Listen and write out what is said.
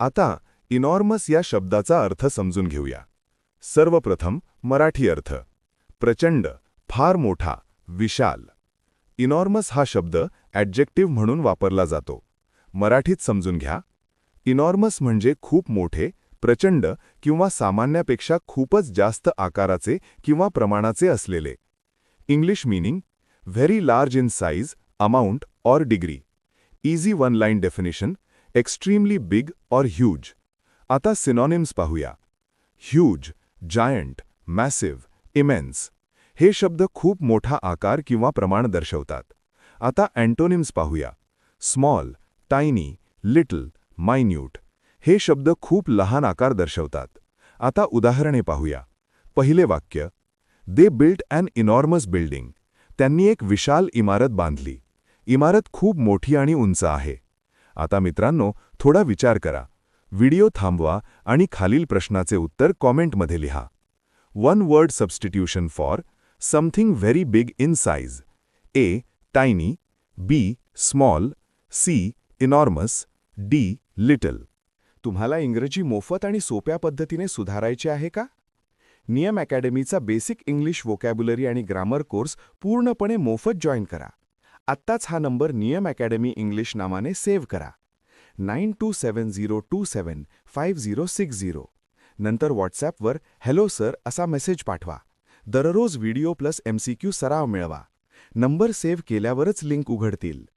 आता इनॉर्मस या शब्दाचा अर्थ समजून घेऊया. सर्वप्रथम मराठी अर्थ. प्रचंड, फार मोठा, विशाल. इनॉर्मस हा शब्द ॲडजेक्टिव्ह म्हणून वापरला जातो. मराठीत समजून घ्या. इनॉर्मस म्हणजे खूप मोठे, प्रचंड किंवा सामान्यापेक्षा खूपच जास्त आकाराचे किंवा प्रमाणाचे असलेले. English meaning: very large in size, amount और degree. Easy one line definition: extremely big और ह्यूज. आता सिनॉनिम्स पाहूया. Huge, giant, massive, immense. हे शब्द खूप मोठा आकार किंवा प्रमाण दर्शवतात. आता अँटोनिम्स पाहूया. Small, tiny, little, minute. हे शब्द खूप लहान आकार दर्शवतात. आता उदाहरणे पाहूया. पहिले वाक्य: they built an enormous building. त्यांनी एक विशाल इमारत बांधली. इमारत खूप मोठी आणि उंच आहे. आता मित्रांनो, थोडा विचार करा. व्हिडिओ थांबवा आणि खालील प्रश्नाचे उत्तर कॉमेंटमध्ये लिहा. One word substitution for something very big in size. A. Tiny, B. Small, C. Enormous, D. Little. तुम्हाला इंग्रजी मोफत आणि सोप्या पद्धतीने सुधारायचे आहे का? नियम अकॅडमीचा बेसिक इंग्लिश व्होकॅब्युलरी आणि ग्रामर कोर्स पूर्णपणे मोफत जॉईन करा. आत्ताच हा नंबर नियम अकॅडमी इंग्लिश नावाने सेव्ह करा. 9270275060. नंतर व्हॉट्सॲपवर हॅलो सर असा मेसेज पाठवा. दररोज व्हिडिओ प्लस MCQ सराव मिळवा. नंबर सेव्ह केल्यावरच लिंक उघडतील.